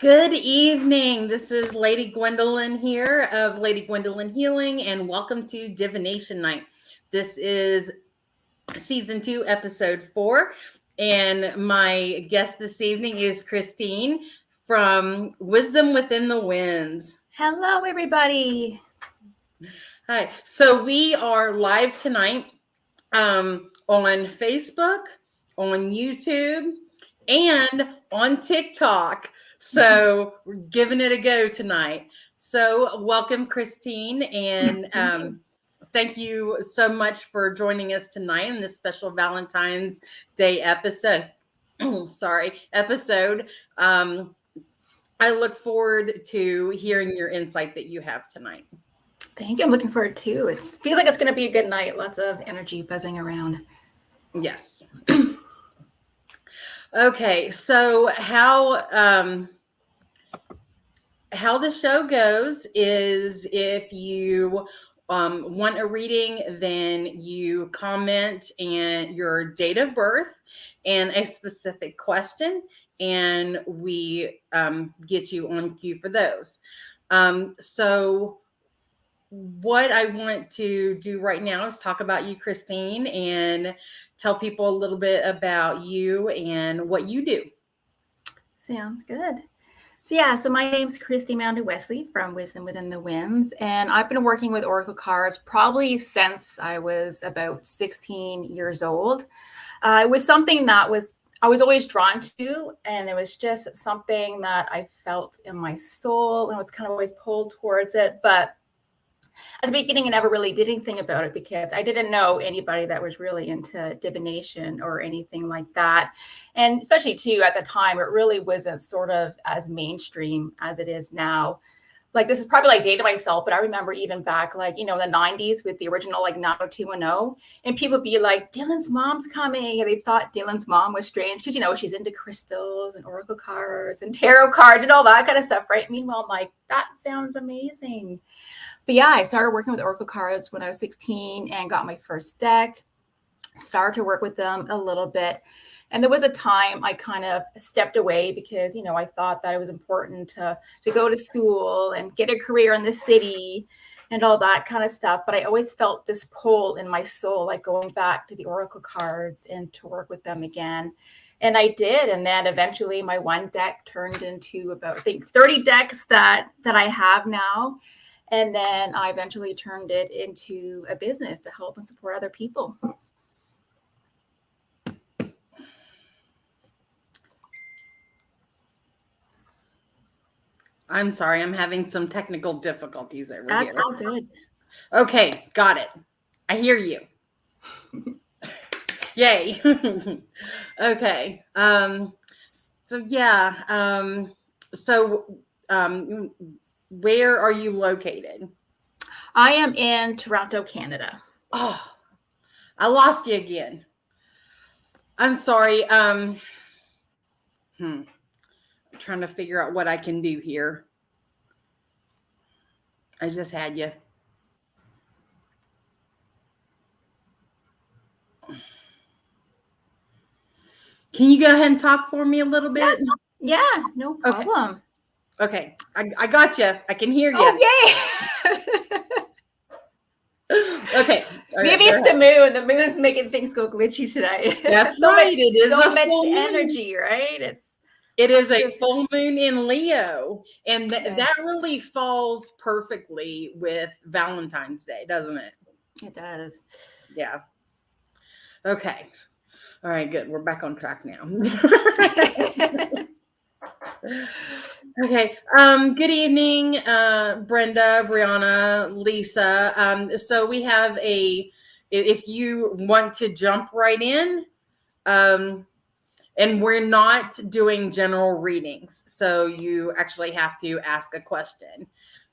Good evening. This is Lady Gwendolyn here of Lady Gwendolyn Healing, and welcome to Divination Night. This is season 2, episode 4, and my guest this evening is Christine from Wisdom Within the Winds. Hello, everybody. Hi. So we are live tonight on Facebook, on YouTube, and on TikTok. So we're giving it a go tonight. So welcome, Christine, and thank you so much for joining us tonight in this special Valentine's Day episode. Episode. I look forward to hearing your insight that you have tonight. Thank you. I'm looking forward too. It feels like it's going to be a good night. Lots of energy buzzing around. Yes. Okay, so how the show goes is if you want a reading, then you comment and your date of birth and a specific question, and we get you on cue for those. So what I want to do right now is talk about you, Christine, and tell people a little bit about you and what you do. Sounds good. So my name's Christy Moundy Wesley from Wisdom Within the Winds, and I've been working with Oracle cards probably since I was about 16 years old. It was something that I was always drawn to, and it was just something that I felt in my soul and was kind of always pulled towards it. But at the beginning, I never really did anything about it because I didn't know anybody that was really into divination or anything like that. And especially too, at the time, it really wasn't sort of as mainstream as it is now. Like, this is probably like dating myself, but I remember even back, like, in the 90s with the original, like 90210, and people be like, Dylan's mom's coming. And they thought Dylan's mom was strange because, she's into crystals and oracle cards and tarot cards and all that kind of stuff, right? Meanwhile, I'm like, that sounds amazing. But yeah, I started working with oracle cards when I was 16 and got my first deck, started to work with them a little bit. And there was a time I kind of stepped away because, I thought that it was important to go to school and get a career in the city and all that kind of stuff. But I always felt this pull in my soul, like going back to the oracle cards and to work with them again. And I did. And then eventually my one deck turned into about, I think, 30 decks that I have now. And then I eventually turned it into a business to help and support other people. I'm sorry, I'm having some technical difficulties over here. That's all good. Okay, got it. I hear you. Yay. Okay. Where are you located? I am in Toronto, Canada. Oh, I lost you again. I'm sorry. I'm trying to figure out what I can do here. I just had you. Can you go ahead and talk for me a little bit? Yeah, no problem. Okay. I got you. I can hear you. Oh, yay. Okay. Maybe it's the moon. The moon's making things go glitchy tonight. That's so right. Much energy, right? It's It is a full moon in Leo, and Yes. that really falls perfectly with Valentine's Day, doesn't it? It does. Yeah. Okay. All right, good. We're back on track now. Okay. Good evening, Brenda, Brianna, Lisa. So we have if you want to jump right in, and we're not doing general readings, so you actually have to ask a question.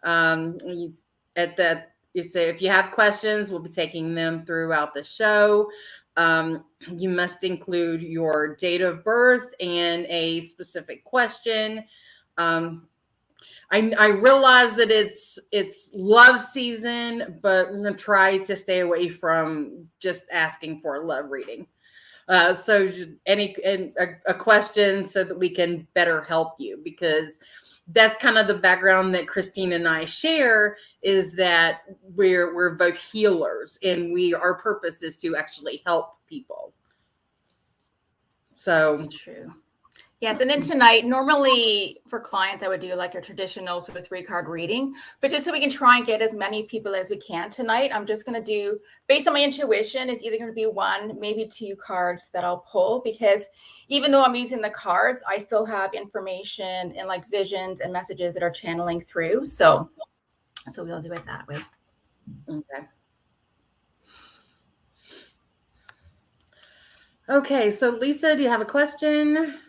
At the you say if you have questions, we'll be taking them throughout the show. You must include your date of birth and a specific question. I realize that it's love season, but we're gonna try to stay away from just asking for a love reading. So a question so that we can better help you, because that's kind of the background that Christine and I share, is that we're both healers, and our purpose is to actually help people. So that's true. Yes, and then tonight, normally for clients, I would do like a traditional sort of 3-card reading, but just so we can try and get as many people as we can tonight, I'm just going to do, based on my intuition, it's either going to be 1, maybe 2 cards that I'll pull, because even though I'm using the cards, I still have information and like visions and messages that are channeling through. So we'll do it that way. Okay. Okay, so Lisa, do you have a question?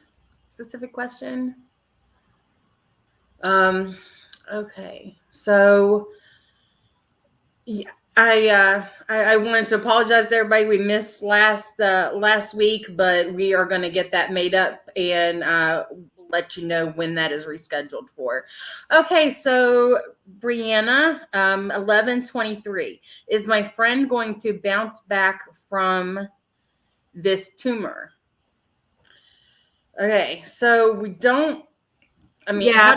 Specific question? Okay. So yeah, I wanted to apologize to everybody. We missed last week, but we are going to get that made up and let you know when that is rescheduled for. Okay, so Brianna, 11/23. Is my friend going to bounce back from this tumor? Okay, so we don't. I mean, yeah,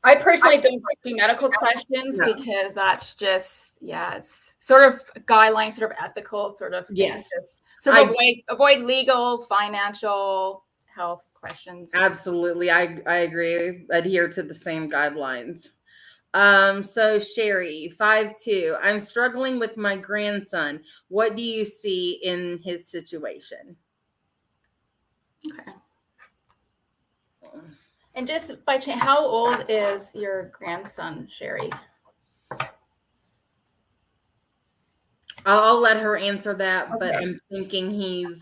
I personally don't do medical questions because that's just, it's sort of guidelines, sort of ethical sort of yes. basis. Sort of avoid legal, financial, health questions. Absolutely. I agree. Adhere to the same guidelines. So Sherry, 5'2". I'm struggling with my grandson. What do you see in his situation? Okay. And just by chance, how old is your grandson, Sherry? I'll let her answer that, but I'm thinking he's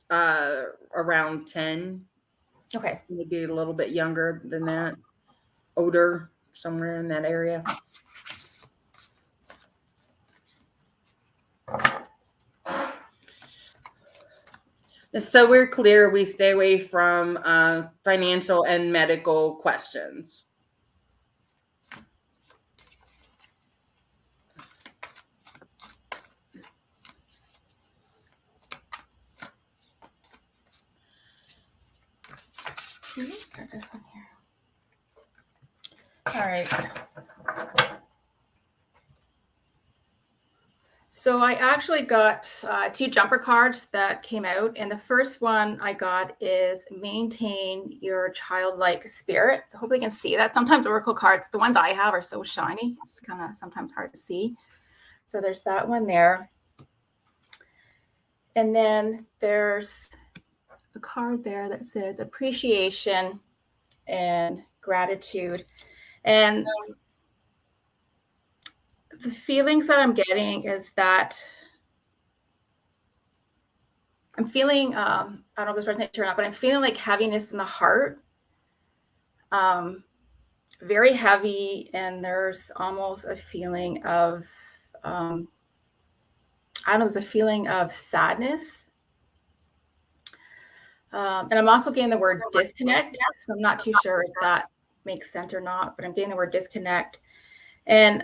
around 10. Okay. Maybe a little bit younger than that. Older, somewhere in that area. So we're clear, we stay away from financial and medical questions. This one here. All right. So I actually got 2 jumper cards that came out, and the first one I got is maintain your childlike spirit. So hopefully you can see that. Sometimes oracle cards, the ones I have, are so shiny, it's kind of sometimes hard to see. So there's that one there. And then there's a card there that says appreciation and gratitude. And the feelings that I'm getting is that I'm feeling, I don't know if this resonates or not, but I'm feeling like heaviness in the heart, very heavy. And there's almost a feeling of, I don't know, there's a feeling of sadness. And I'm also getting the word disconnect. So I'm not too sure if that makes sense or not, but I'm getting the word disconnect. And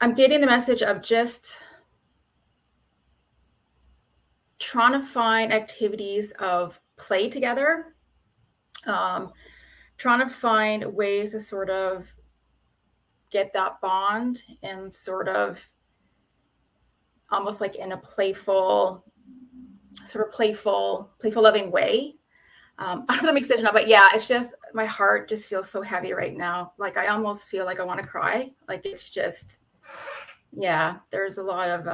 I'm getting the message of just trying to find activities of play together, trying to find ways to sort of get that bond and sort of almost like in a playful, loving way. I don't know if that makes sense or not, but yeah, it's just my heart just feels so heavy right now. Like I almost feel like I want to cry. Like it's just, yeah, there's a lot of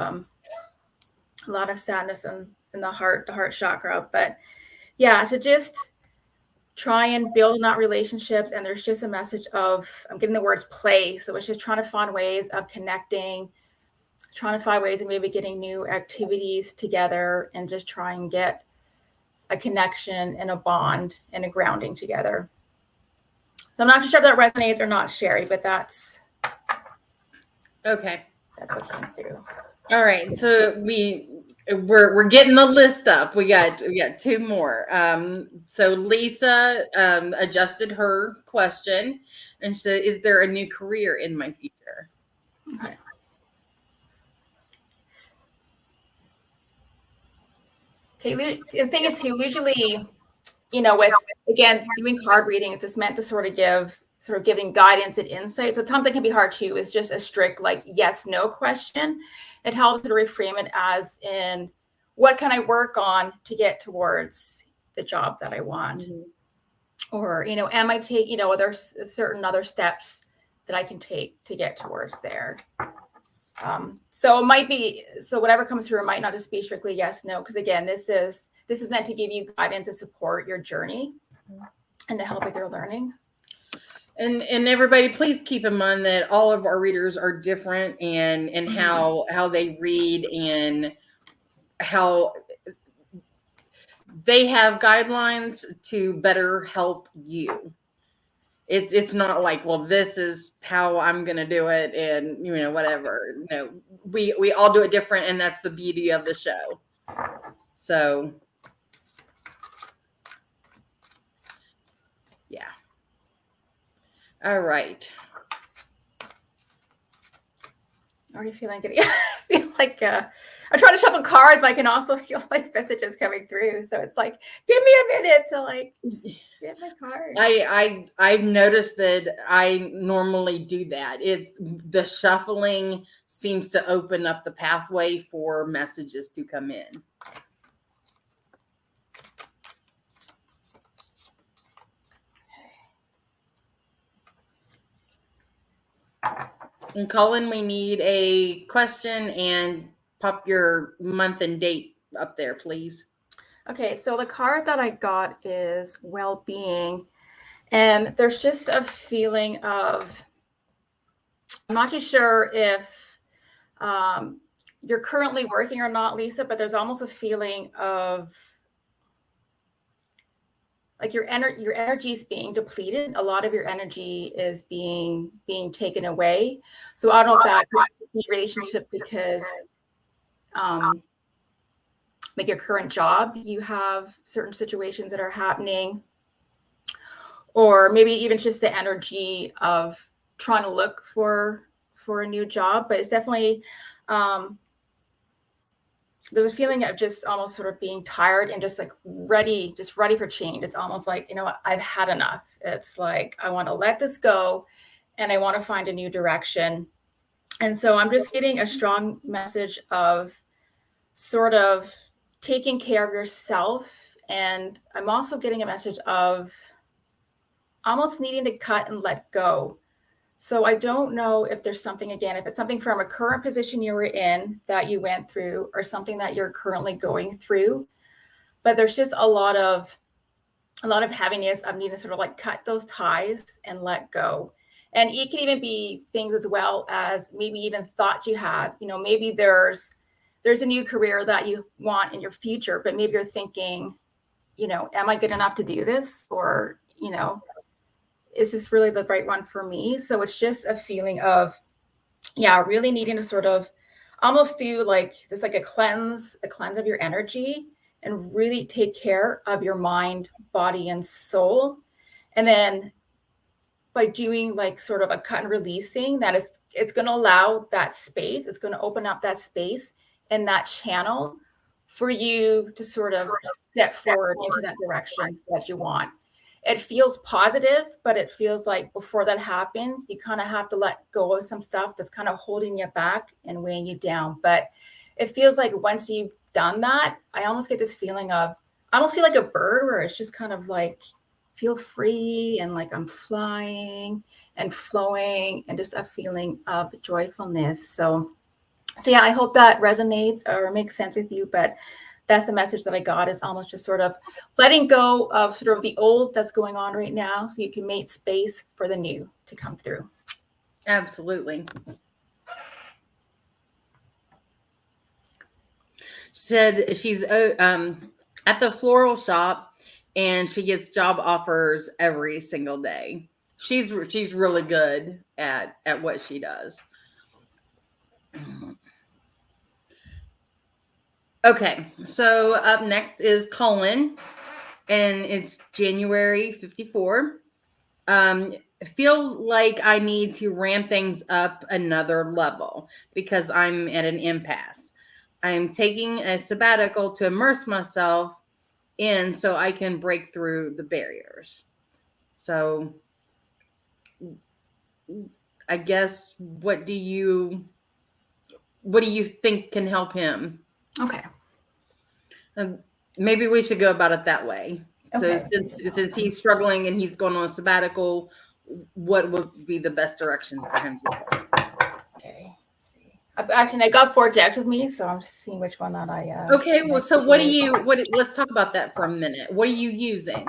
sadness in the heart chakra. But yeah, to just try and build not relationships, and there's just a message of, I'm getting the words play. So it's just trying to find ways of connecting, trying to find ways of maybe getting new activities together and just try and get a connection and a bond and a grounding together. So I'm not too sure if that resonates or not, Sherry, but that's Okay. what came through. All right. So we're getting the list up. We got 2 more. So Lisa adjusted her question and said, "Is there a new career in my future?" Okay. Okay. The thing is, too, usually, with, again, doing card readings, it's meant to sort of giving guidance and insight. So sometimes it can be hard too. It's just a strict like yes, no question. It helps to reframe it as in, what can I work on to get towards the job that I want? Mm-hmm. Or, am I taking, there's certain other steps that I can take to get towards there. So it might be, so whatever comes through, it might not just be strictly yes, no, because again, this is meant to give you guidance and support your journey and to help with your learning. And everybody, please keep in mind that all of our readers are different, and how they read and how they have guidelines to better help you. It's not like, well, this is how I'm going to do it, and whatever. No, we all do it different, and that's the beauty of the show. So yeah. All right. I already feel like I'm trying to shuffle cards, but I can also feel like messages coming through. So it's like, give me a minute to like get my cards. I've noticed that I normally do that. The shuffling seems to open up the pathway for messages to come in. And Colin, we need a question and pop your month and date up there, please. Okay, so the card that I got is well-being. And there's just a feeling of, I'm not too sure if you're currently working or not, Lisa, but there's almost a feeling of like your energy is being depleted. A lot of your energy is being taken away. So I don't know if that could be relationship because like your current job, you have certain situations that are happening, or maybe even just the energy of trying to look for a new job. But it's definitely there's a feeling of just almost sort of being tired and just like ready for change. It's almost like, I've had enough. It's like, I want to let this go and I want to find a new direction. And so I'm just getting a strong message of sort of taking care of yourself. And I'm also getting a message of almost needing to cut and let go. So I don't know if there's something, again, if it's something from a current position you were in that you went through or something that you're currently going through, but there's just a lot of heaviness of needing to sort of like cut those ties and let go. And it can even be things as well as maybe even thoughts you have, maybe there's a new career that you want in your future, but maybe you're thinking, am I good enough to do this? Or, is this really the right one for me? So it's just a feeling of, really needing to sort of almost do like this, like a cleanse of your energy and really take care of your mind, body, and soul. And then by doing like sort of a cut and releasing, that it's going to allow that space. It's going to open up that space and that channel for you to sort of step forward into that direction that you want. It feels positive, but it feels like before that happens, you kind of have to let go of some stuff that's kind of holding you back and weighing you down. But it feels like once you've done that, I almost get this feeling of, I almost feel like a bird, where it's just kind of like feel free and like I'm flying and flowing, and just a feeling of joyfulness. So yeah, I hope that resonates or makes sense with you. But that's the message that I got, is almost just sort of letting go of sort of the old that's going on right now, so you can make space for the new to come through. Absolutely. Said she's at the floral shop, and she gets job offers every single day. She's really good at what she does. Okay, so up next is Colin, and it's January 54. Feel like I need to ramp things up another level because I'm at an impasse. I'm taking a sabbatical to immerse myself in so I can break through the barriers. So I guess what do you think can help him? Okay. Maybe we should go about it that way. Okay. So since he's struggling and he's going on a sabbatical, what would be the best direction for him to go? Okay. Let's see. I got 4 decks with me, so I'm just seeing which one that I. Okay. Well, so let's talk about that for a minute. What are you using?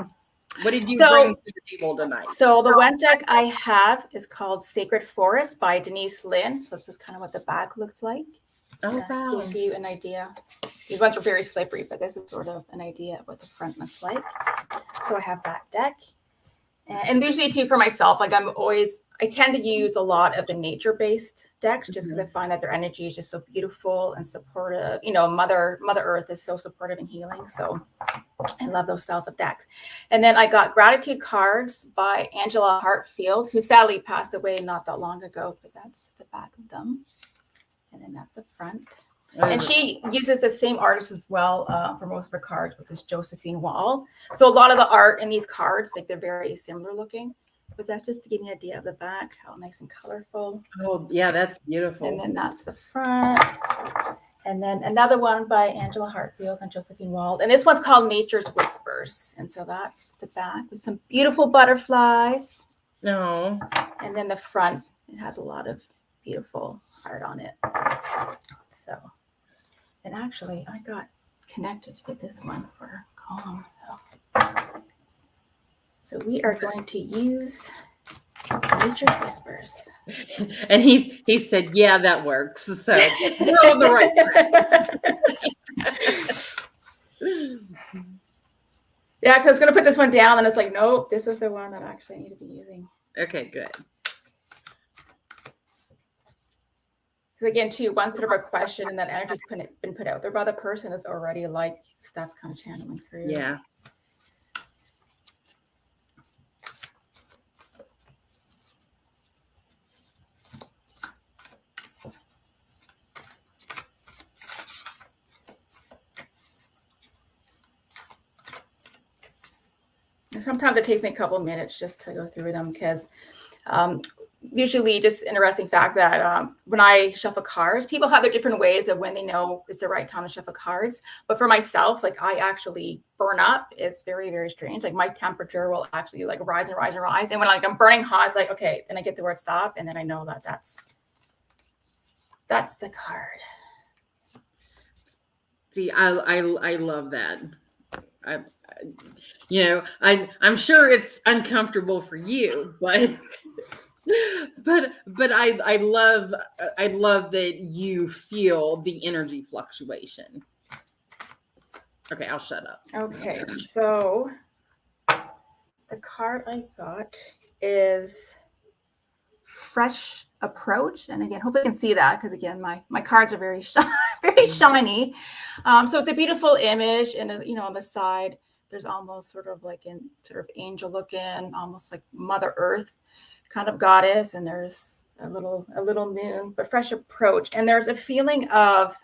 What did you bring to the table tonight? So the one deck I have is called Sacred Forest by Denise Lynn. So this is kind of what the back looks like. Oh, wow. Gives you an idea. These ones are very slippery, but this is sort of an idea of what the front looks like. So I have that deck. And usually too, for myself, like I tend to use a lot of the nature-based decks, just because I find that their energy is just so beautiful and supportive. You know, Mother Earth is so supportive and healing. So I love those styles of decks. And then I got Gratitude Cards by Angela Hartfield, who sadly passed away not that long ago, but that's the back of them. And then that's the front. And she uses the same artist as well for most of her cards, which is Josephine Wall. So a lot of the art in these cards, like they're very similar looking. But that's just to give me an idea of the back, how nice and colorful. Oh, yeah, that's beautiful. And then that's the front. And then another one by Angela Hartfield and Josephine Wald. And this one's called Nature's Whispers. And so that's the back with some beautiful butterflies. No. And then the front, it has a lot of beautiful art on it. So, and actually I got connected to get this one for Colin. So we are going to use Nature's Whispers. And he said, yeah, that works. So we're on the right track. Yeah, because I was going to put this one down, and it's like, nope, this is the one that I actually need to be using. Okay, good. Because again, too, once sort of a question and that energy's been put out there by the person, it's already like stuff's kind of channeling through. Yeah. Sometimes it takes me a couple of minutes just to go through them, because usually just interesting fact that when I shuffle cards, people have their different ways of when they know it's the right time to shuffle cards. But for myself, like I actually burn up. It's very, very strange. Like my temperature will actually like rise and rise and rise. And when like I'm burning hot, it's like, okay, then I get the word stop. And then I know that that's the card. See, I love that. I'm sure it's uncomfortable for you, but I love that you feel the energy fluctuation. Okay, I'll shut up. Okay, so the card I got is Fresh Approach. And again, hopefully you can see that, because again, my cards are very shiny. So it's a beautiful image, and on the side, there's almost sort of like an sort of angel looking, almost like Mother Earth kind of goddess, and there's a little moon, but fresh approach. And there's a feeling of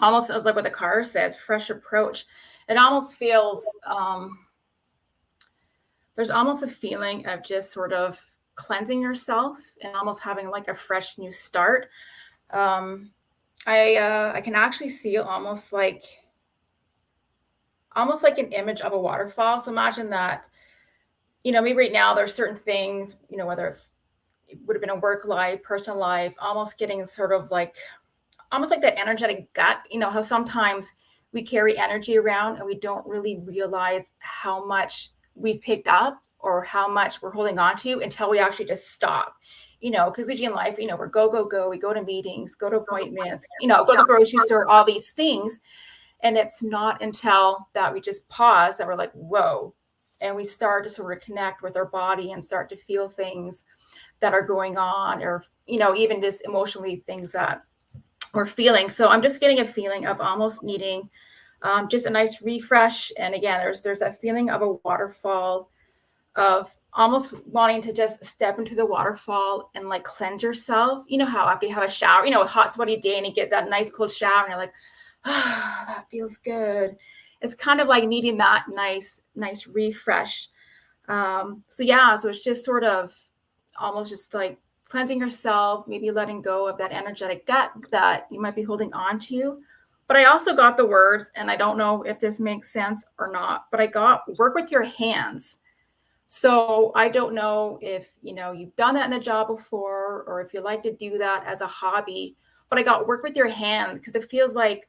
almost like what the card says, fresh approach. It almost feels there's almost a feeling of just sort of cleansing yourself and almost having like a fresh new start. I can actually see almost like almost like an image of a waterfall. So imagine that, maybe right now there's certain things, whether it would have been a work life, personal life, almost getting sort of like, almost like that energetic gut, how sometimes we carry energy around and we don't really realize how much we picked up or how much we're holding on to until we actually just stop. Because usually in life, we're go, go, go. We go to meetings, go to appointments, go to the grocery store, all these things. And it's not until that we just pause that we're like, whoa. And we start to sort of connect with our body and start to feel things that are going on, or, even just emotionally things that we're feeling. So I'm just getting a feeling of almost needing just a nice refresh. And again, there's that feeling of a waterfall, of almost wanting to just step into the waterfall and like cleanse yourself. You know how after you have a shower, a hot sweaty day and you get that nice cold shower and you're like, ah, that feels good. It's kind of like needing that nice refresh. So it's just sort of almost just like cleansing yourself, maybe letting go of that energetic gut that you might be holding on to. But I also got the words, and I don't know if this makes sense or not, but I got work with your hands. So I don't know if, you've done that in the job before, or if you like to do that as a hobby, but I got work with your hands because it feels like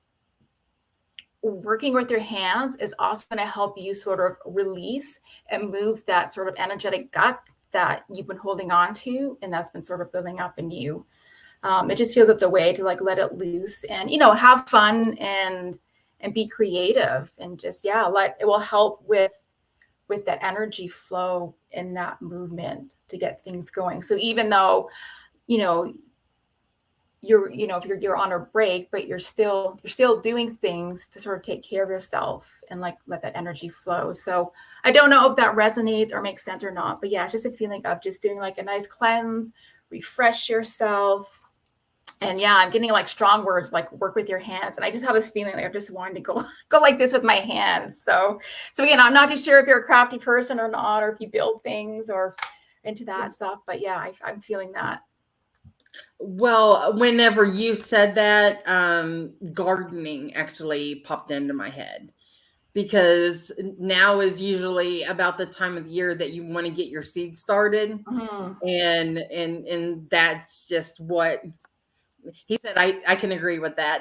working with your hands is also going to help you sort of release and move that sort of energetic gut that you've been holding on to and that's been sort of building up in you. It just feels it's a way to like let it loose and, have fun and be creative and just, it will help with that energy flow and that movement to get things going. So even though, if you're on a break, but you're still doing things to sort of take care of yourself and like let that energy flow. So I don't know if that resonates or makes sense or not, but it's just a feeling of just doing like a nice cleanse, refresh yourself. And I'm getting like strong words like work with your hands. And I just have this feeling like I just wanted to go like this with my hands. So again, I'm not too sure if you're a crafty person or not, or if you build things or into that stuff, but I'm feeling that. Well, whenever you said that, gardening actually popped into my head because now is usually about the time of the year that you want to get your seeds started. Mm-hmm. And that's just what he said. I can agree with that.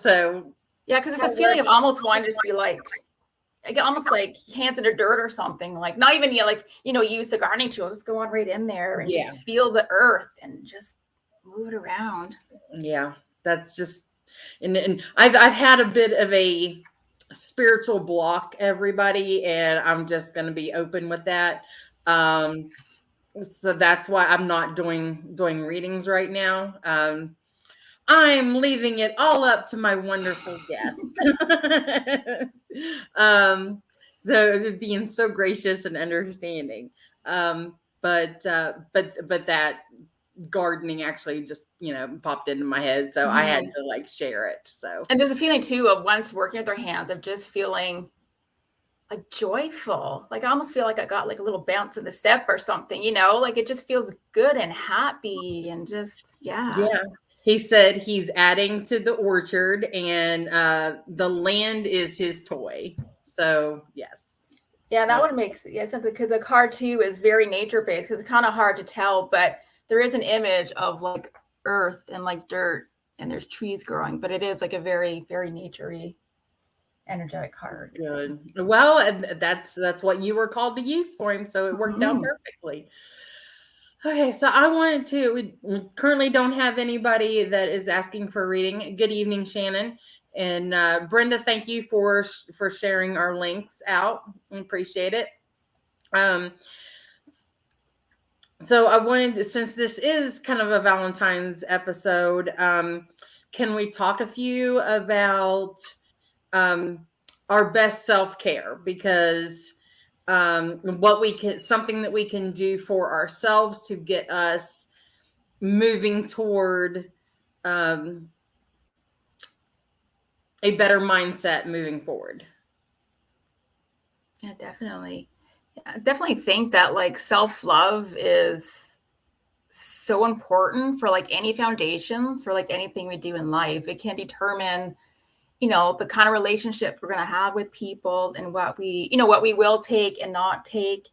So because it's this feeling of almost wanting to just be like, almost like hands in the dirt or something, like not even use the gardening tool, just go on right in there and just feel the earth and just move it around. Yeah, that's just and I've had a bit of a spiritual block, everybody, and I'm just going to be open with that. So that's why I'm not doing readings right now. I'm leaving it all up to my wonderful guest. So being so gracious and understanding. But that gardening actually just popped into my head, so I had to like share it. So and there's a feeling too of once working with their hands of just feeling like joyful, like I almost feel like I got like a little bounce in the step or something, like it just feels good and happy and just he said he's adding to the orchard and the land is his toy. So yes. That would make sense because a card too is very nature based because it's kind of hard to tell, but there is an image of like earth and like dirt and there's trees growing, but it is like a very, very nature-y energetic card. Good. So. Well, that's what you were called to use for him, so it worked out perfectly. Okay, so I wanted to. We currently don't have anybody that is asking for a reading. Good evening, Shannon and Brenda. Thank you for sharing our links out. I appreciate it. So I wanted, since this is kind of a Valentine's episode, can we talk a few about our best self-care? Because something that we can do for ourselves to get us moving toward a better mindset moving forward. Yeah, definitely. I definitely think that like self-love is so important for like any foundations, for like anything we do in life. It can determine, the kind of relationship we're going to have with people, and what we will take and not take.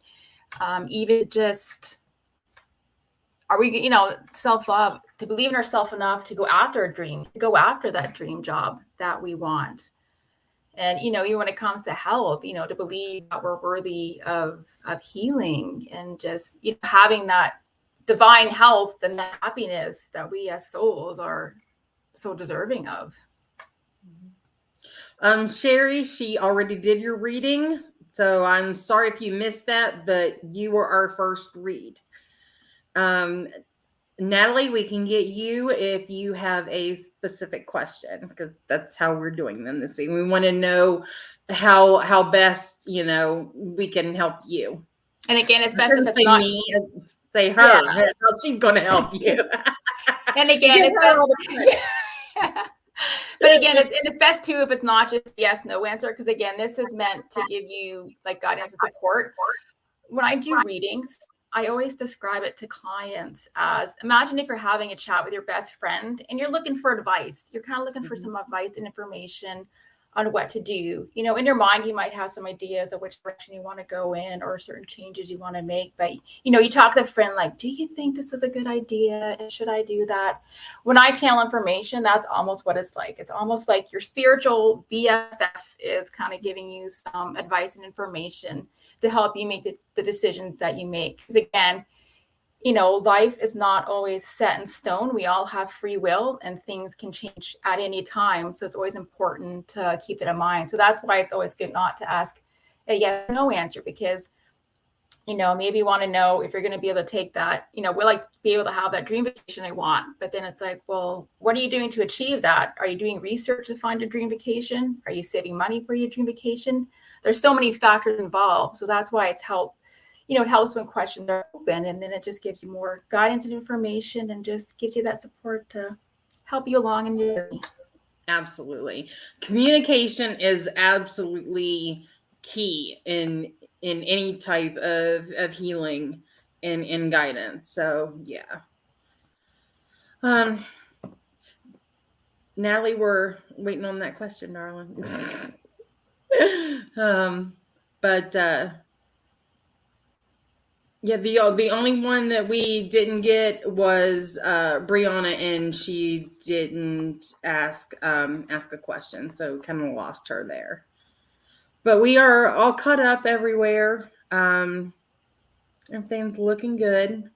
Even just, are we, self-love, to believe in ourselves enough to go after a dream, to go after that dream job that we want. And, even when it comes to health, to believe that we're worthy of healing, and just, having that divine health and the happiness that we as souls are so deserving of. Sherry, she already did your reading, so I'm sorry if you missed that, but you were our first read. Natalie, we can get you if you have a specific question, because that's how we're doing them this evening. We want to know how best we can help you. And again, it's best if it's not me, say her. Yeah. How she's going to help you. And again, it's best. But again, it's best too if it's not just yes, no answer, because again, this is meant to give you like guidance and support. When I do readings, I always describe it to clients as, imagine if you're having a chat with your best friend and you're looking for advice. You're kind of looking for some advice and information on what to do. In your mind, you might have some ideas of which direction you want to go in, or certain changes you want to make. But, you talk to a friend like, do you think this is a good idea? And should I do that? When I channel information, that's almost what it's like. It's almost like your spiritual BFF is kind of giving you some advice and information to help you make the decisions that you make. Because again, life is not always set in stone. We all have free will, and things can change at any time. So it's always important to keep that in mind. So that's why it's always good not to ask a yes or no answer, because, maybe you want to know if you're going to be able to take that, we like to be able to have that dream vacation I want. But then it's like, well, what are you doing to achieve that? Are you doing research to find a dream vacation? Are you saving money for your dream vacation? There's so many factors involved. So that's why it helps when questions are open, and then it just gives you more guidance and information, and just gives you that support to help you along in your journey. Absolutely. Communication is absolutely key in any type of healing and in guidance. So yeah. Natalie, we're waiting on that question, darling. Yeah, the only one that we didn't get was Brianna, and she didn't ask a question, so kind of lost her there. But we are all caught up everywhere. Everything's looking good.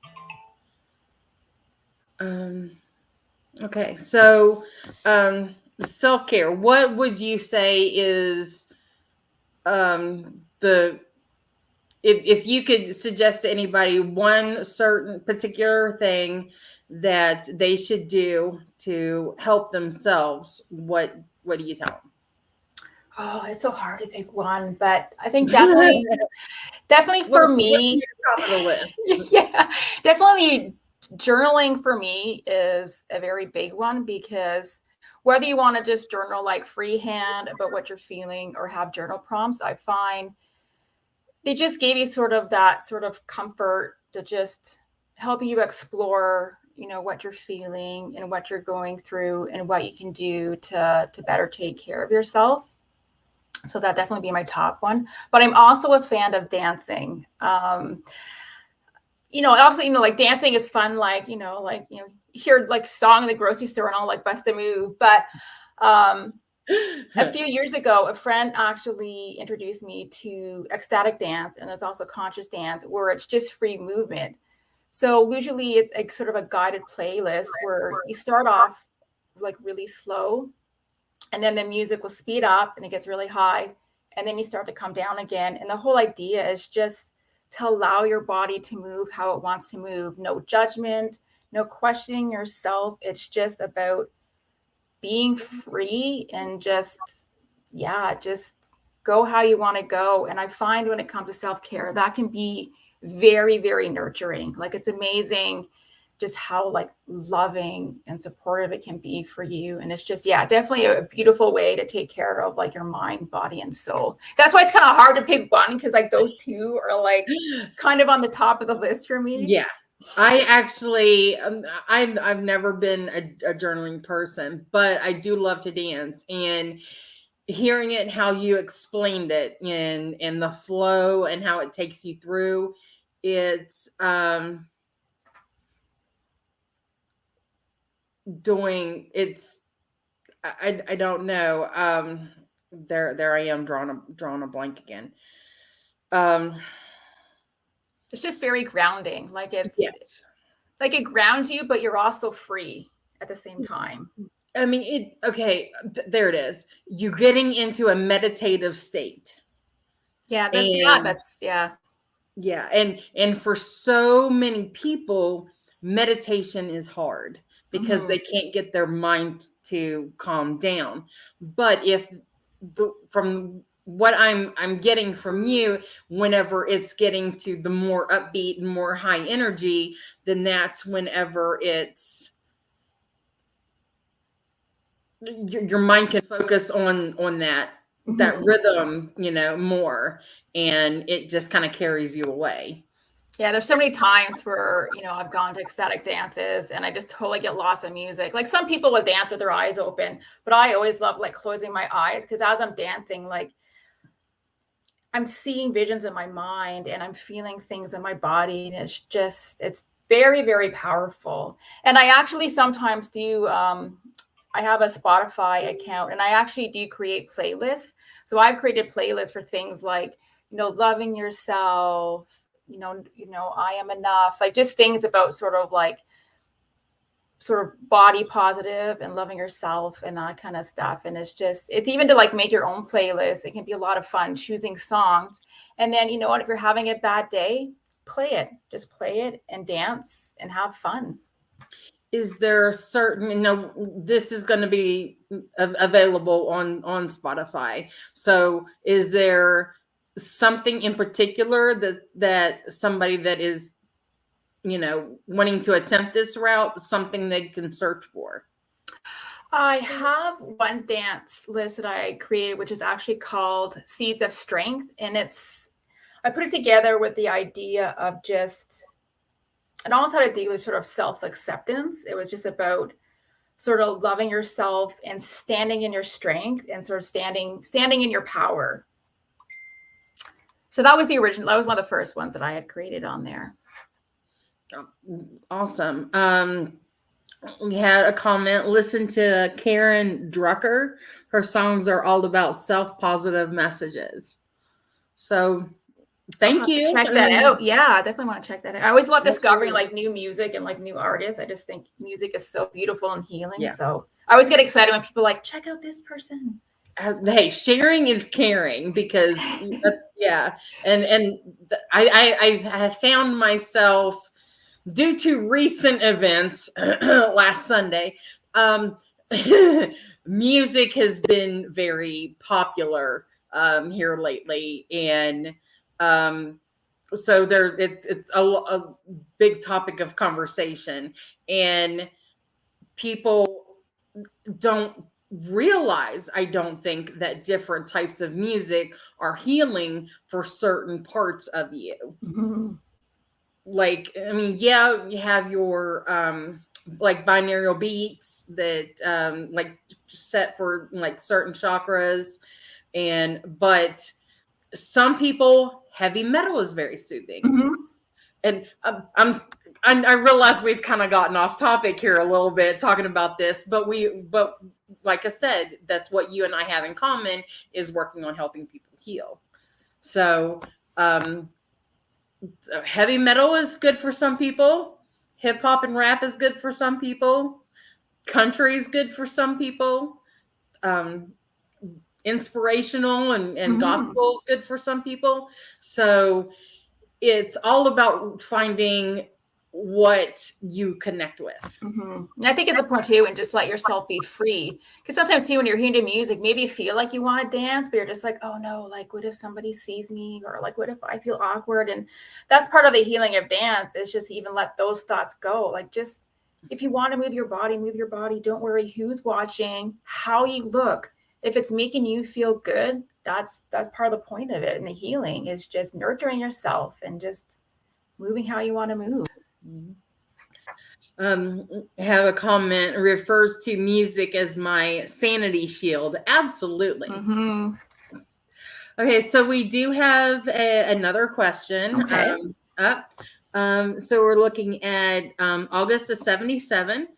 Okay, so self-care. What would you say is if you could suggest to anybody one certain particular thing that they should do to help themselves, what do you tell them? Oh, it's so hard to pick one, but I think definitely for me, top of the list. Yeah, definitely journaling for me is a very big one, because whether you want to just journal like freehand about what you're feeling, or have journal prompts, I find they just gave you sort of that sort of comfort to just help you explore, what you're feeling and what you're going through, and what you can do to better take care of yourself. So that definitely be my top one. But I'm also a fan of dancing. Obviously, like dancing is fun, you hear like song in the grocery store and all like bust a move. But a few years ago, a friend actually introduced me to ecstatic dance, and there's also conscious dance, where it's just free movement. So usually it's like sort of a guided playlist where you start off like really slow, and then the music will speed up and it gets really high, and then you start to come down again. And the whole idea is just to allow your body to move how it wants to move. No judgment, no questioning yourself. It's just about being free, and just go how you want to go. And I find when it comes to self-care, that can be very, very nurturing. Like, it's amazing just how like loving and supportive it can be for you. And it's just, definitely a beautiful way to take care of like your mind, body, and soul. That's why it's kind of hard to pick one, because like those two are like kind of on the top of the list for me. Yeah. I actually, I've never been a journaling person, but I do love to dance. And hearing it, how you explained it, and the flow and how it takes you through, it's doing it's I don't know. There I am drawing a blank again. Um, It's just very grounding. yes. Like it grounds you, but you're also free at the same time. I mean, okay, there it is. You getting into a meditative state. And Yeah. yeah, and for so many people, meditation is hard because Mm-hmm. they can't get their mind to calm down. But if from what I'm getting from you, whenever it's getting to the more upbeat and more high energy, then that's whenever it's your mind can focus on that Mm-hmm. rhythm, more, and it just kind of carries you away. Yeah, there's so many times where, I've gone to ecstatic dances and I just totally get lost in music. Like some people will dance with their eyes open, but I always love like closing my eyes because as I'm dancing, like I'm seeing visions in my mind and I'm feeling things in my body. And it's very, very powerful. And I actually sometimes do, I have a Spotify account and I actually do create playlists. So I've created playlists for things like, loving yourself, I am enough, like just things about sort of body positive and loving yourself and that kind of stuff. And it's even to like make your own playlist. It can be a lot of fun choosing songs. And then, you know what, if you're having a bad day, just play it and dance and have fun. Is there a certain, this is going to be available on Spotify, so is there something in particular that somebody that is, wanting to attempt this route, something they can search for? I have one dance list that I created, which is actually called Seeds of Strength. And I put it together with the idea of it almost had to do with sort of self acceptance. It was just about sort of loving yourself and standing in your strength and sort of standing in your power. So that was that was one of the first ones that I had created on there. Awesome. We had a comment. Listen to Karen Drucker. Her songs are all about self-positive messages. So I'll thank have to you. check that out. Yeah, I definitely want to check that out. I always love discovering Absolutely. like new music and like new artists. I just think music is so beautiful and healing. Yeah. So I always get excited when people like check out this person. Hey, sharing is caring, because yeah, and I have found myself, due to recent events, last Sunday, music has been very popular here lately, and um, so it's a big topic of conversation, and people don't realize, I don't think, that different types of music are healing for certain parts of you. Mhm. Like, I mean, yeah, you have your like binaural beats that like set for like certain chakras, and but some people, heavy metal is very soothing. Mhm. And I realize we've kind of gotten off topic here a little bit talking about this, but like I said, that's what you and I have in common, is working on helping people heal. So, um, so heavy metal is good for some people. Hip hop and rap is good for some people. Country is good for some people. Um, Inspirational and Mhm. gospel is good for some people. So it's all about finding what you connect with. And I think it's important too, and just let yourself be free. Because sometimes too, when you're hearing music, maybe you feel like you want to dance, but you're just like, oh no, like what if somebody sees me, or like what if I feel awkward? And that's part of the healing of dance. Is just even let those thoughts go. Like just if you want to move your body, move your body. Don't worry who's watching, how you look. If it's making you feel good, that's part of the point of it. And the healing is just nurturing yourself and just moving how you want to move. have a comment refers to music as my sanity shield. Absolutely. Mm-hmm. Okay, so we do have another question Okay. up. So we're looking at August of 77.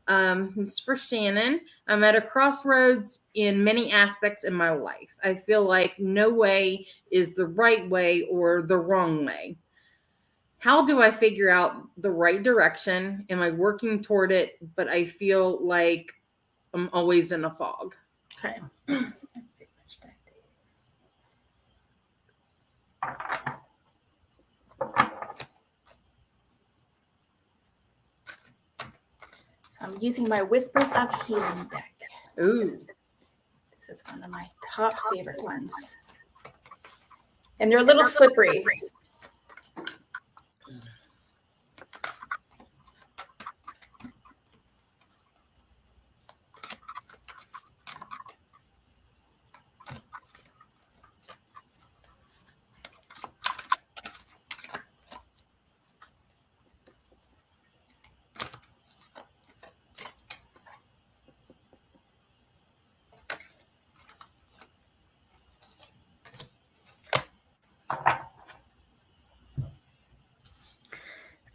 It's for Shannon. I'm at a crossroads in many aspects in my life. I feel like no way is the right way or the wrong way. How do I figure out the right direction? Am I working toward it? But I feel like I'm always in a fog. Okay. Let's see which deck it is. So I'm using my Whispers of Healing deck. Ooh. This is one of my top favorite ones. And they're a little slippery.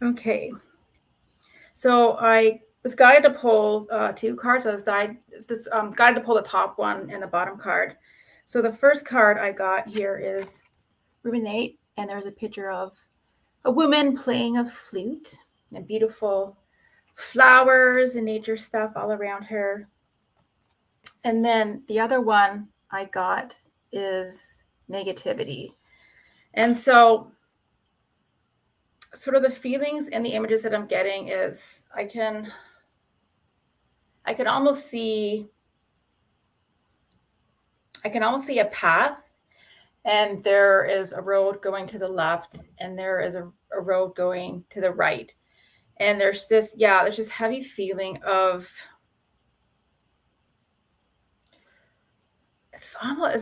Okay. So I was guided to pull 2 cards. I was guided to pull the top one and the bottom card. So the first card I got here is Ruminate, and there's a picture of a woman playing a flute and beautiful flowers and nature stuff all around her. And then the other one I got is Negativity. And so sort of the feelings and the images that I'm getting is I can almost see a path, and there is a road going to the left, and there is a road going to the right. And there's this heavy feeling of it's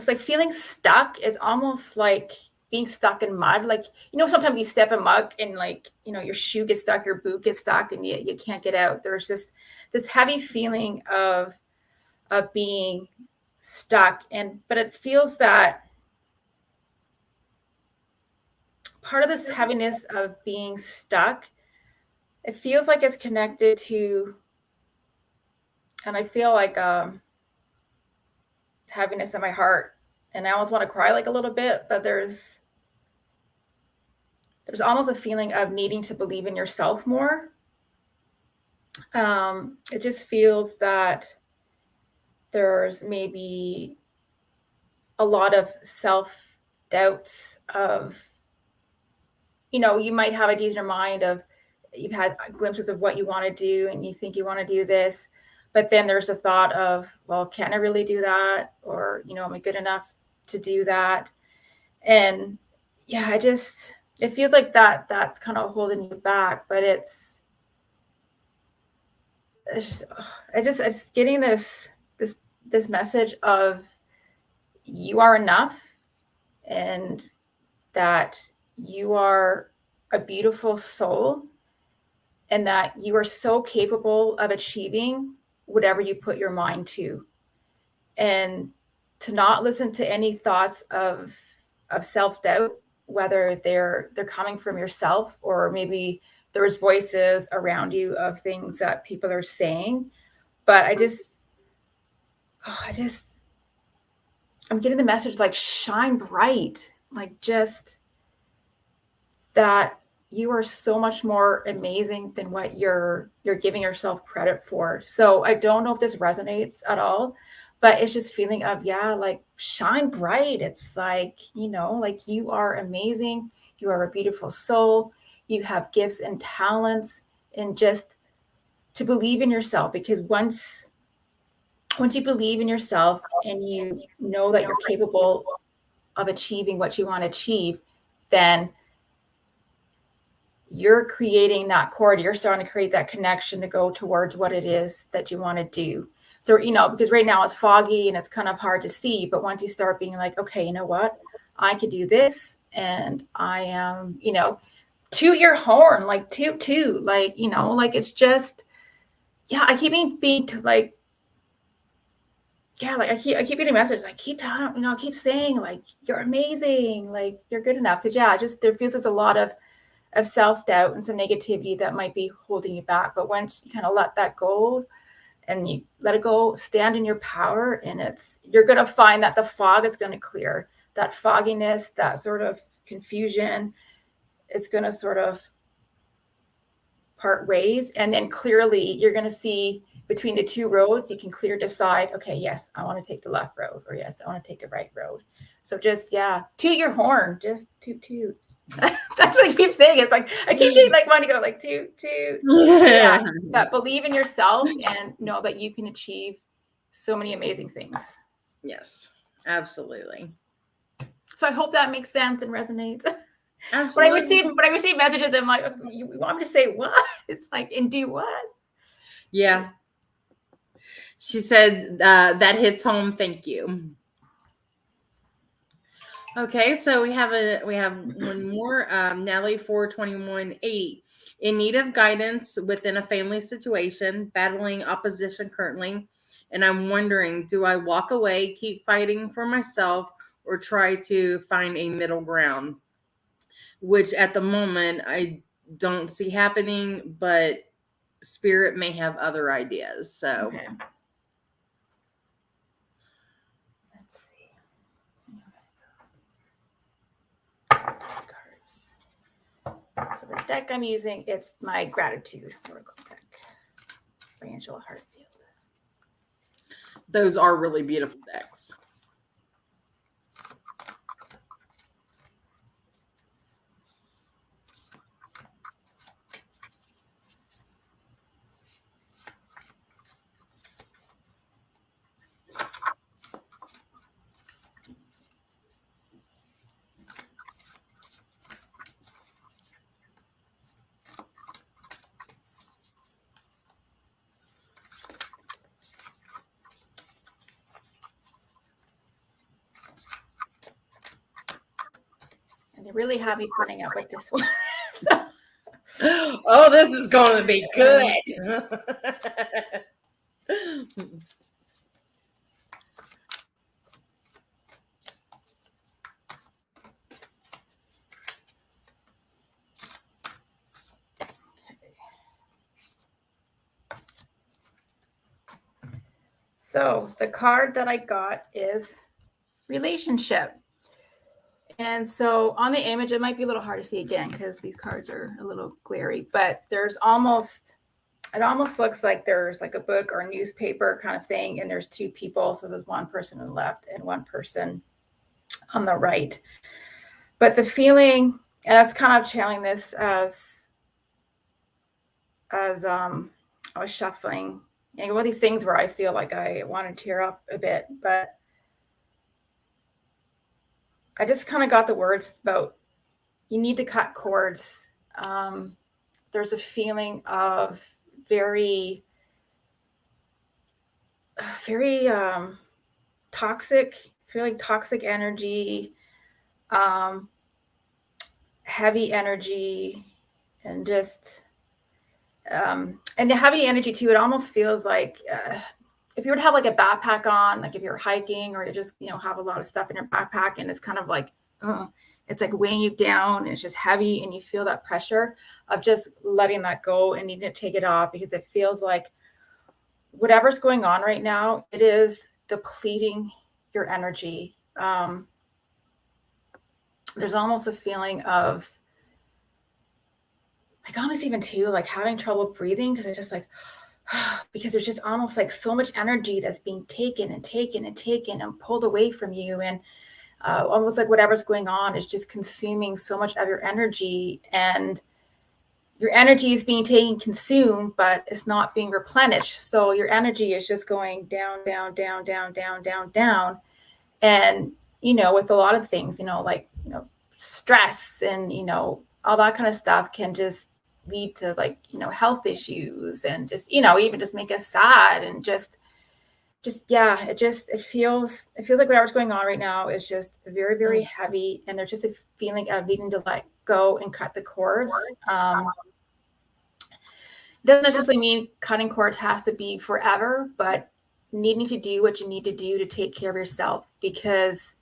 like feeling stuck. It's almost like being stuck in mud. Like, sometimes you step in mud and your shoe gets stuck, your boot gets stuck, and you can't get out. There's just this heavy feeling of being stuck. But it feels that part of this heaviness of being stuck, it feels like it's connected to, and I feel like heaviness in my heart, and I almost want to cry like a little bit, but there's almost a feeling of needing to believe in yourself more. It just feels that there's maybe a lot of self-doubts of, you might have ideas in your mind of, you've had glimpses of what you want to do and you think you want to do this, but then there's a thought of, well, can I really do that? Or, am I good enough to do that? And yeah, it feels like that's kind of holding you back, but it's just getting this message of you are enough, and that you are a beautiful soul, and that you are so capable of achieving whatever you put your mind to, and to not listen to any thoughts of self-doubt, whether they're coming from yourself, or maybe there's voices around you of things that people are saying. But I'm getting the message, like, shine bright, like, just that you are so much more amazing than what you're giving yourself credit for. So I don't know if this resonates at all, but it's just feeling of, like, shine bright. It's like, like, you are amazing. You are a beautiful soul. You have gifts and talents, and just to believe in yourself, because once you believe in yourself and you know that you're capable of achieving what you want to achieve, then you're creating that cord. You're starting to create that connection to go towards what it is that you want to do. So, because right now it's foggy and it's kind of hard to see, but once you start being like, okay, you know what, I could do this, and I am, toot your horn, like toot, like, like it's just, yeah, I keep being like, yeah, like I keep getting messages. I keep telling, I keep saying like, you're amazing, like you're good enough. Cause yeah, just there feels there's a lot of self-doubt and some negativity that might be holding you back. But once you kind of let that go and you let it go, stand in your power, and you're going to find that the fog is going to clear. That fogginess, that sort of confusion is going to sort of part ways. And then clearly you're going to see between the two roads, you can clear decide, okay, yes, I want to take the left road, or yes, I want to take the right road. So just, yeah, toot your horn, just toot. That's what I keep saying. It's like, I keep getting like wanting to go like toot. Yeah, but believe in yourself and know that you can achieve so many amazing things. Yes, absolutely. So I hope that makes sense and resonates. Absolutely. When I receive messages, I'm like, you want me to say what? It's like, and do what? Yeah. She said that hits home. Thank you. Okay, so we have one more. Natalie 421-8. In need of guidance within a family situation, battling opposition currently, and I'm wondering, do I walk away, keep fighting for myself, or try to find a middle ground? Which at the moment I don't see happening, but spirit may have other ideas. So okay. Let's see. Cards. So the deck I'm using, it's my gratitude oracle deck by Angela Hartfield. those are really beautiful decks. And they really have me putting up with this one. So. Oh, this is going to be good. So the card that I got is relationship. And so on the image, it might be a little hard to see again because these cards are a little glary, but it almost looks like there's like a book or a newspaper kind of thing. And there's two people. So there's one person on the left and one person on the right. But the feeling, and I was kind of channeling this as I was shuffling, and one of these things where I feel like I want to tear up a bit, but I just kind of got the words about you need to cut cords. There's a feeling of very toxic, feeling toxic energy, heavy energy, and just and the heavy energy too. It almost feels like if you were to have like a backpack on, like if you're hiking or you just have a lot of stuff in your backpack, and it's kind of like it's like weighing you down, and it's just heavy, and you feel that pressure of just letting that go and needing to take it off, because it feels like whatever's going on right now, it is depleting your energy. There's almost a feeling of like almost even too like having trouble breathing, because it's just like because there's just almost like so much energy that's being taken and pulled away from you, and almost like whatever's going on is just consuming so much of your energy, and your energy is being taken, consumed, but it's not being replenished. So your energy is just going down. And, with a lot of things, like, stress and, all that kind of stuff can just lead to like, health issues, and just, even just make us sad, and just it feels like whatever's going on right now is just very, very heavy, and there's just a feeling of needing to let go and cut the cords. It doesn't necessarily mean cutting cords has to be forever, but needing to do what you need to do to take care of yourself, because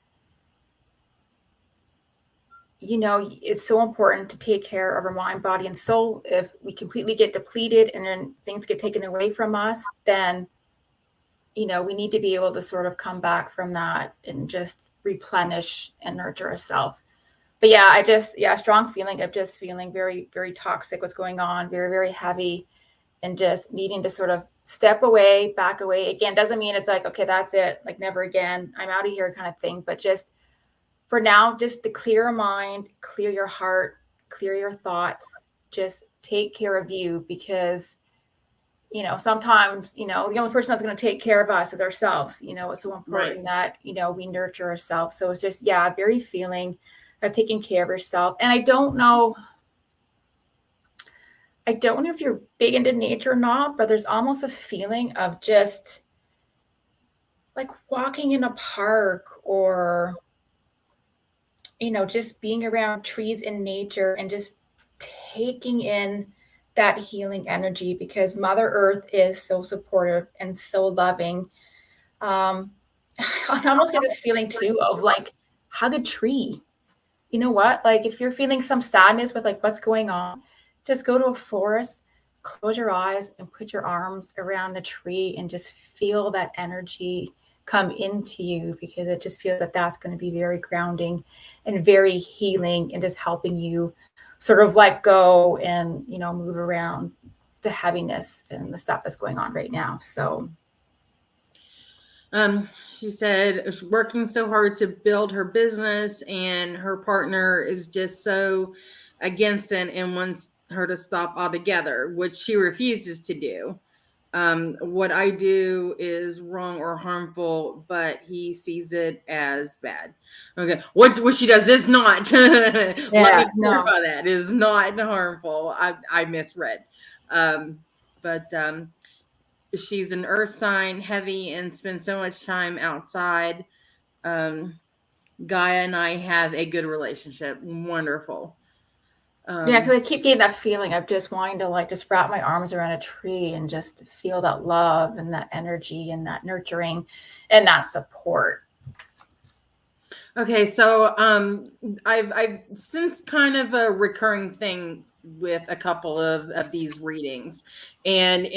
it's so important to take care of our mind, body, and soul. If we completely get depleted and then things get taken away from us, then we need to be able to sort of come back from that and just replenish and nurture ourselves. But strong feeling of just feeling very, very toxic, what's going on, very, very heavy, and just needing to sort of step away, back away. Again, doesn't mean it's like, okay, that's it, like never again, I'm out of here kind of thing. But just for now, just to clear your mind, clear your heart, clear your thoughts, just take care of you, because sometimes, the only person that's going to take care of us is ourselves. It's so important that, we nurture ourselves. So it's just, very feeling of taking care of yourself. And I don't know if you're big into nature or not, but there's almost a feeling of just like walking in a park, or, just being around trees in nature and just taking in that healing energy, because Mother Earth is so supportive and so loving. I almost get this feeling too of like, hug a tree. You know what? Like, if you're feeling some sadness with like what's going on, just go to a forest, close your eyes, and put your arms around a tree and just feel that energy come into you, because it just feels that that's going to be very grounding and very healing, and just helping you sort of let go and, move around the heaviness and the stuff that's going on right now. So she said she's working so hard to build her business, and her partner is just so against it and wants her to stop altogether, which she refuses to do. What I do is wrong or harmful, but he sees it as bad. Okay, what she does is not. Let me clarify that is not harmful. I misread, but she's an earth sign, heavy, and spends so much time outside. Gaia and I have a good relationship. Wonderful. Because I keep getting that feeling of just wanting to like just wrap my arms around a tree and just feel that love and that energy and that nurturing and that support. Okay, so I've since kind of a recurring thing with a couple of these readings, and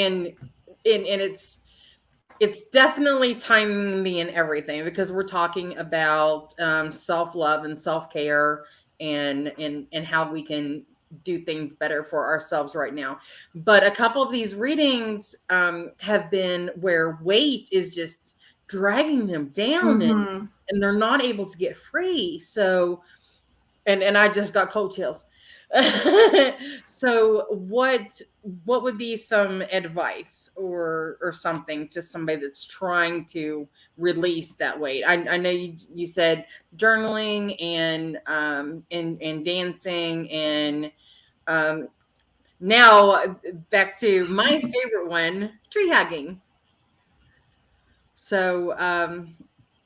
it's definitely timing me and everything, because we're talking about self-love and self-care, and how we can do things better for ourselves right now. But a couple of these readings have been where weight is just dragging them down, and they're not able to get free. So, and I just got cold chills. So what would be some advice or something to somebody that's trying to release that weight? I know you said journaling and dancing, and now back to my favorite one, tree hugging. So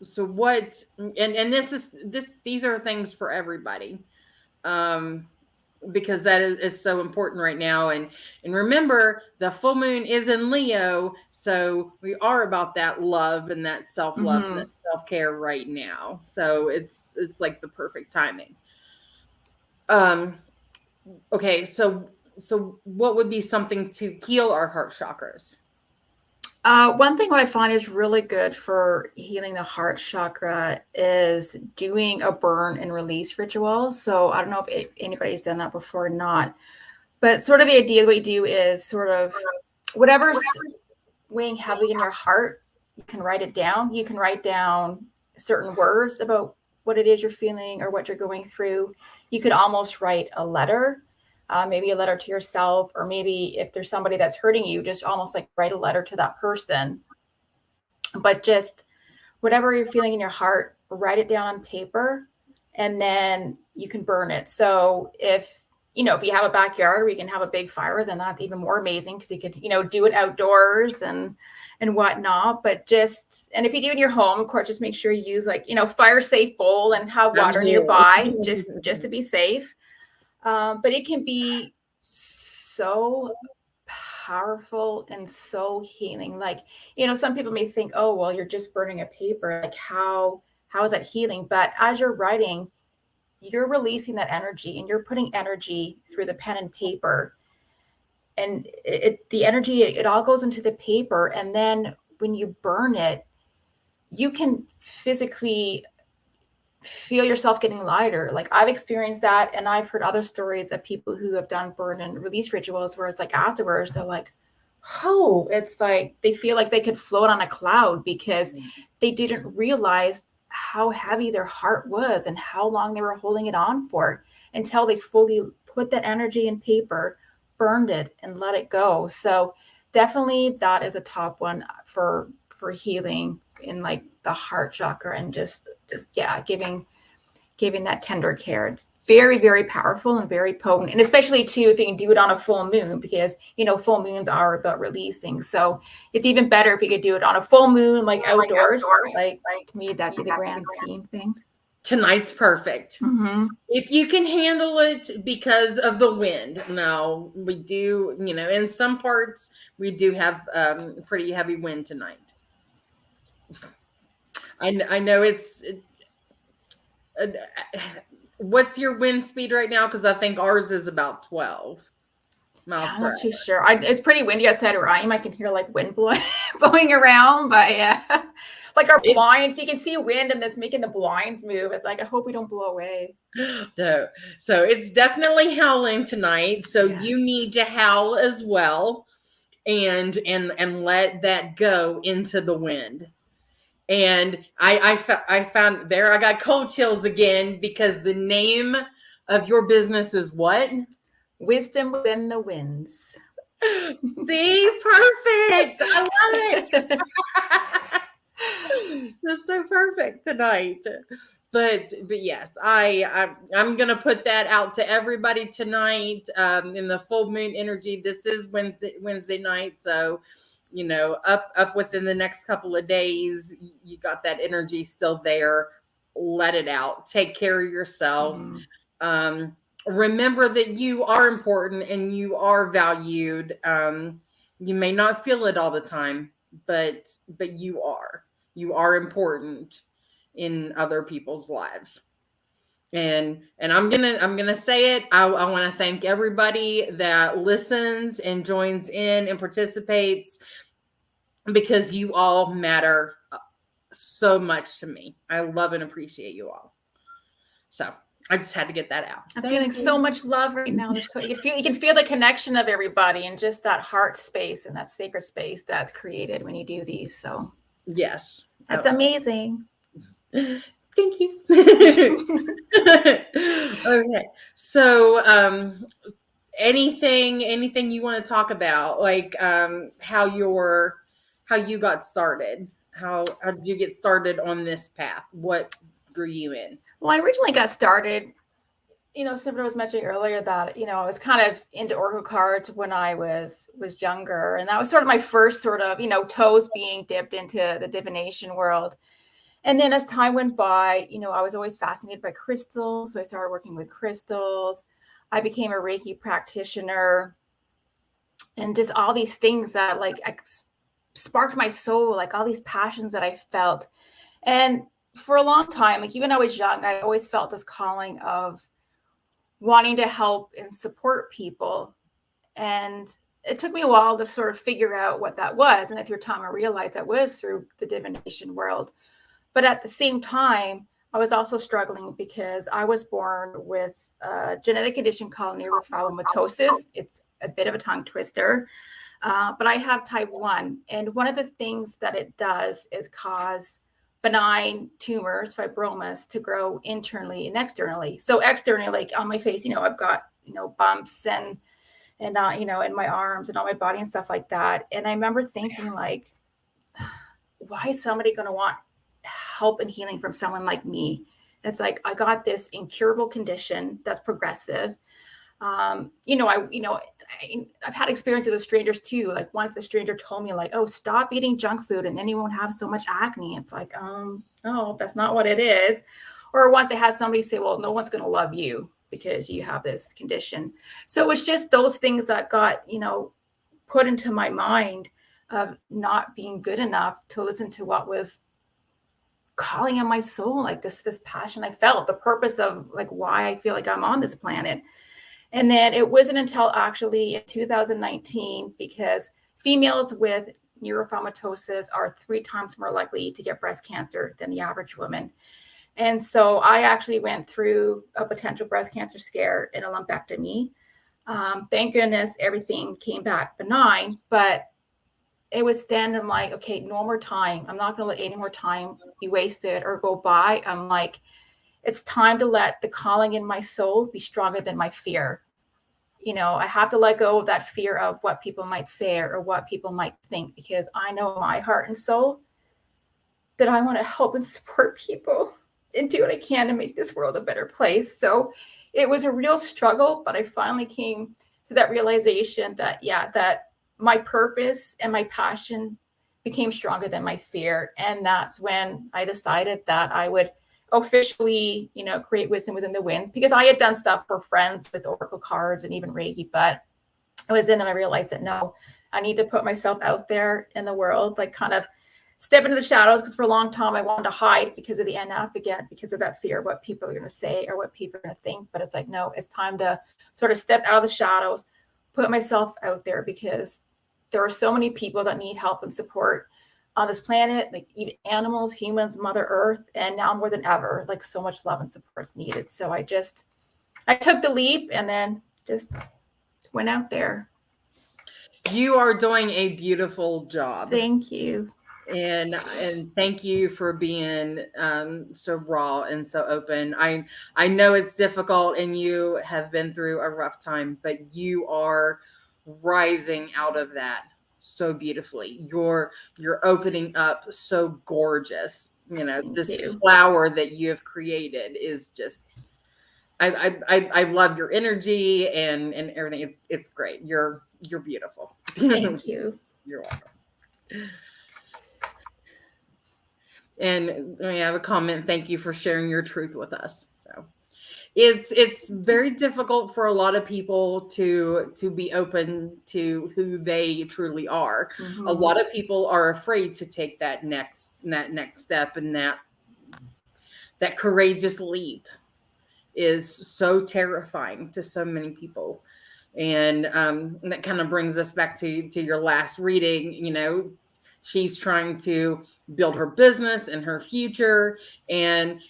so what, and these are things for everybody. Because that is so important right now. And remember, the full moon is in Leo, so we are about that love and that self-love and that self-care right now. So it's like the perfect timing. Okay, so what would be something to heal our heart chakras? One thing what I find is really good for healing the heart chakra is doing a burn and release ritual. So I don't know if anybody's done that before or not, but sort of the idea what you do is sort of whatever's weighing heavily in your heart, you can write it down. You can write down certain words about what it is you're feeling or what you're going through. You could almost write a letter. Maybe a letter to yourself, or maybe if there's somebody that's hurting you, just almost like write a letter to that person. But just whatever you're feeling in your heart, write it down on paper, and then you can burn it. So if if you have a backyard where you can have a big fire, then that's even more amazing because you could, do it outdoors and whatnot. But and if you do it in your home, of course, just make sure you use fire safe bowl and have water Absolutely. nearby just to be safe. But it can be so powerful and so healing. Some people may think, oh, well, you're just burning a paper. Like how is that healing? But as you're writing, you're releasing that energy and you're putting energy through the pen and paper. And the energy, it all goes into the paper. And then when you burn it, you can physically feel yourself getting lighter. Like I've experienced that. And I've heard other stories of people who have done burn and release rituals where it's like afterwards, they're like, oh, it's like they feel like they could float on a cloud because they didn't realize how heavy their heart was and how long they were holding it on for until they fully put that energy in paper, burned it, and let it go. So definitely that is a top one for healing in like the heart chakra and just giving that tender care. It's very, very powerful and very potent. And especially too, if you can do it on a full moon, because full moons are about releasing. So it's even better if you could do it on a full moon, like outdoors. Like to me, that'd be the grand scheme thing. Tonight's perfect. Mm-hmm. If you can handle it because of the wind. Now we do, in some parts we do have pretty heavy wind tonight. I know what's your wind speed right now? Because I think ours is about 12 miles per hour. I'm not too sure. It's pretty windy outside where I am. I can hear like wind blowing around, but yeah, like our blinds, you can see wind and that's making the blinds move. It's like, I hope we don't blow away. No. So it's definitely howling tonight. So Yes. You need to howl as well and let that go into the wind. And I found there, I got cold chills again because the name of your business is what? Wisdom Within the Winds. See, perfect. I love it. That's so perfect tonight. But yes, I'm gonna put that out to everybody tonight. In the full moon energy. This is Wednesday night, so up within the next couple of days, you got that energy still there. Let it out. Take care of yourself. Remember that you are important and you are valued. You may not feel it all the time, but you are important in other people's lives. And I'm gonna say it. I want to thank everybody that listens and joins in and participates, because you all matter so much to me. I love and appreciate you all. So I just had to get that out. I'm feeling so much love right now. You can feel the connection of everybody and just that heart space and that sacred space that's created when you do these. So yes, that's amazing. Thank you. Okay. So anything you want to talk about, like how you got started? How did you get started on this path? What drew you in? Well, I originally got started, Sibra was mentioning earlier that, I was kind of into oracle cards when I was younger. And that was sort of my first sort of, toes being dipped into the divination world. And then as time went by, I was always fascinated by crystals. So I started working with crystals. I became a Reiki practitioner and just all these things that sparked my soul, like all these passions that I felt. And for a long time, like even when I was young, I always felt this calling of wanting to help and support people. And it took me a while to sort of figure out what that was. And at your time, I realized that was through the divination world. But at the same time, I was also struggling because I was born with a genetic condition called neurofibromatosis. It's a bit of a tongue twister, but I have type 1. And one of the things that it does is cause benign tumors, fibromas, to grow internally and externally. So externally, like on my face, I've got, bumps and in my arms and on my body and stuff like that. And I remember thinking like, why is somebody going to want help and healing from someone like me? It's like, I got this incurable condition that's progressive. I've had experiences with strangers too. Like once a stranger told me like, oh, stop eating junk food and then you won't have so much acne. It's like, no, that's not what it is. Or once I had somebody say, well, no one's going to love you because you have this condition. So it's just those things that got, put into my mind of not being good enough to listen to what was calling in my soul, like this passion I felt, the purpose of like why I feel like I'm on this planet. And then it wasn't until actually in 2019, because females with neurofibromatosis are 3 times more likely to get breast cancer than the average woman. And so I actually went through a potential breast cancer scare and a lumpectomy. Thank goodness everything came back benign, but it was then I'm like, okay, no more time. I'm not going to let any more time be wasted or go by. I'm like, it's time to let the calling in my soul be stronger than my fear. I have to let go of that fear of what people might say or what people might think, because I know my heart and soul that I want to help and support people and do what I can to make this world a better place. So it was a real struggle, but I finally came to that realization that, that my purpose and my passion became stronger than my fear. And that's when I decided that I would officially, create Wisdom Within the Winds, because I had done stuff for friends with Oracle cards and even Reiki, but it was then that I realized that no, I need to put myself out there in the world, like kind of step into the shadows, because for a long time I wanted to hide because of the NF, again, because of that fear of what people are going to say or what people are going to think. But it's like, no, it's time to sort of step out of the shadows, put myself out there, because there are so many people that need help and support on this planet, like even animals, humans, Mother Earth, and now more than ever, like so much love and support is needed. So I took the leap and then just went out there. You are doing a beautiful job. Thank you. And thank you for being so raw and so open. I know it's difficult and you have been through a rough time, but you are rising out of that so beautifully. You're opening up so gorgeous. Thank this you. flower that you have created is just I love your energy and everything. It's great. You're beautiful. Thank you. You're welcome. And we have a comment. Thank you for sharing your truth with us. So it's very difficult for a lot of people to be open to who they truly are. Mm-hmm. A lot of people are afraid to take that next step, and that courageous leap is so terrifying to so many people. And that kind of brings us back to your last reading. She's trying to build her business and her future, and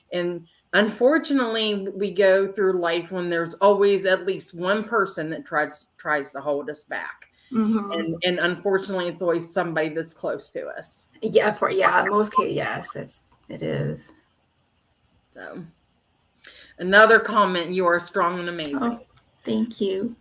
unfortunately we go through life when there's always at least one person that tries to hold us back. Mm-hmm. And unfortunately it's always somebody that's close to us. Yeah, in most cases, yes, it is. So another comment: you are strong and amazing. Oh, thank you.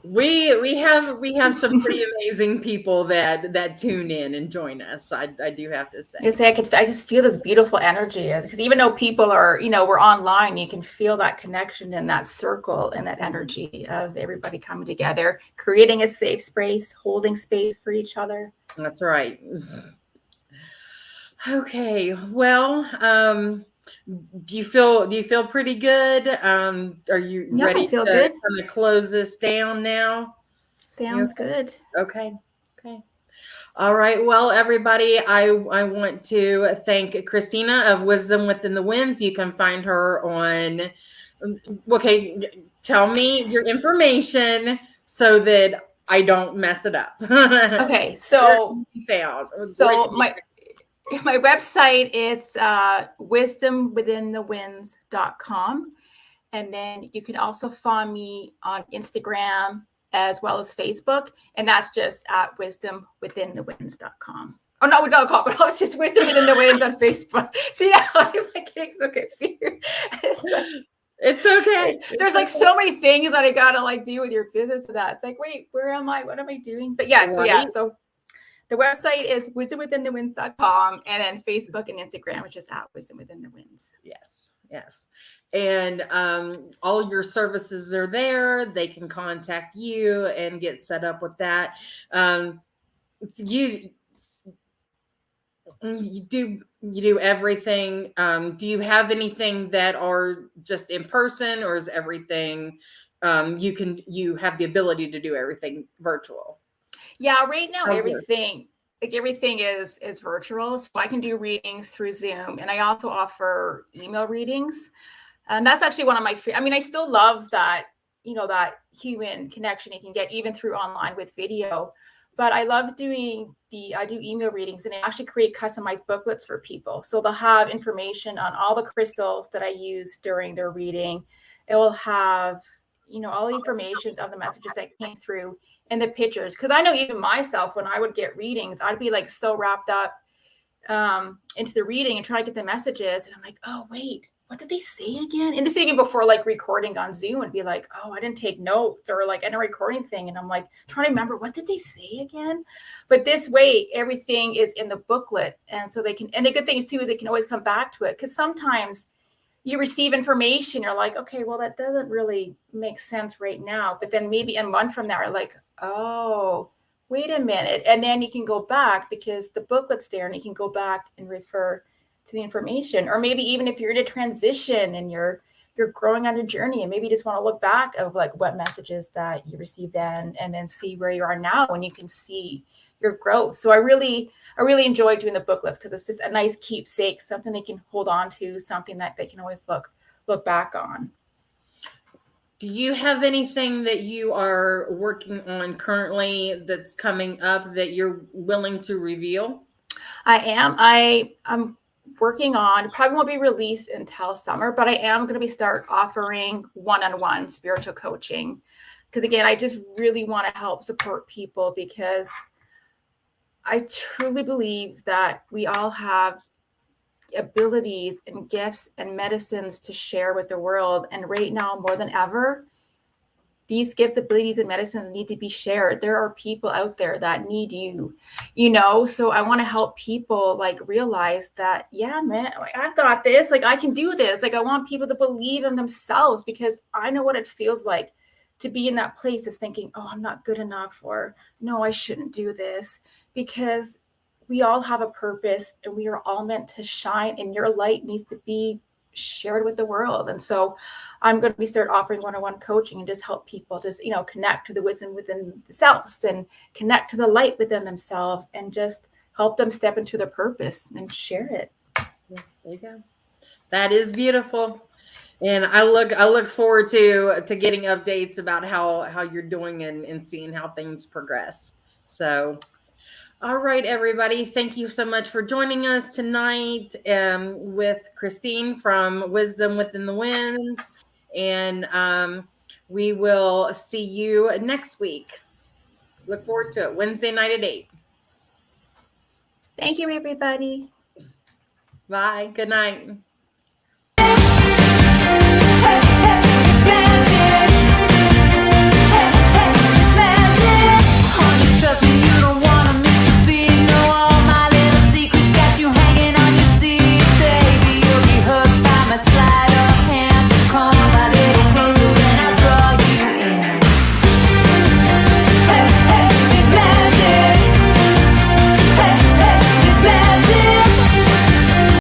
We have some pretty amazing people that tune in and join us. I do have to say. I just feel this beautiful energy, because even though people are, we're online, you can feel that connection and that circle and that energy of everybody coming together, creating a safe space, holding space for each other. That's right. Okay. Well, do you feel pretty good? Are you ready I feel to good. kind of close this down now? Sounds good. Okay. All right. Well, everybody, I want to thank Christina of Wisdom Within the Winds. You can find her on. Okay, tell me your information so that I don't mess it up. Okay, so my website is wisdomwithinthewinds.com. And then you can also find me on Instagram as well as Facebook. And that's just at wisdomwithinthewinds.com. Oh, no, .com, but it's just Wisdom Within the Winds on Facebook. See, now I'm getting so confused. It's okay. There's like so many things that I gotta do with your business and that. It's like, wait, where am I? What am I doing? But yeah, so the website is wisdomwithinthewinds.com, and then Facebook and Instagram is just at Wisdom Within the Winds. Yes. and all your services are there. They can contact you and get set up with that. You you do everything. Do you have anything that are just in person, or is everything you have the ability to do everything virtual? Yeah, right now How's yours? everything is virtual. So I can do readings through Zoom, and I also offer email readings. And that's actually one of my I mean, I still love that, that human connection you can get even through online with video. But I love I do email readings, and I actually create customized booklets for people. So they'll have information on all the crystals that I use during their reading. It will have, all the information of the messages that came through and the pictures. Because I know even myself, when I would get readings, I'd be like so wrapped up into the reading and try to get the messages. And I'm like, oh, wait, what did they say again? And this even before like recording on Zoom and be like, oh, I didn't take notes, or like in a recording thing. And I'm like trying to remember, what did they say again? But this way, everything is in the booklet. And so and the good thing is too, is they can always come back to it. Because sometimes you receive information, you're like, okay, well, that doesn't really make sense right now. But then maybe a month from now, you're like, oh, wait a minute. And then you can go back because the booklet's there and you can go back and refer to the information. Or maybe even if you're in a transition and you're growing on a journey, and maybe you just want to look back of like what messages that you received then, and then see where you are now, and you can see your growth. So I really enjoy doing the booklets because it's just a nice keepsake, something they can hold on to, something that they can always look back on. Do you have anything that you are working on currently that's coming up that you're willing to reveal? I am. I'm working on, probably won't be released until summer, but I am going to be start offering one-on-one spiritual coaching. Because again, I just really want to help support people, because I truly believe that we all have abilities and gifts and medicines to share with the world. And right now, more than ever, these gifts, abilities, and medicines need to be shared. There are people out there that need you. So I want to help people like realize that, yeah, man, I've got this. Like, I can do this. Like, I want people to believe in themselves, because I know what it feels like to be in that place of thinking, oh, I'm not good enough, or no, I shouldn't do this. Because we all have a purpose and we are all meant to shine, and your light needs to be shared with the world. And so I'm going to be start offering one-on-one coaching and just help people just, connect to the wisdom within themselves and connect to the light within themselves, and just help them step into their purpose and share it. There you go. That is beautiful. And I look forward to getting updates about how you're doing, and seeing how things progress. So, all right, everybody. Thank you so much for joining us tonight, with Christine from Wisdom Within the Winds. And we will see you next week. Look forward to it. Wednesday night at 8. Thank you, everybody. Bye. Good night.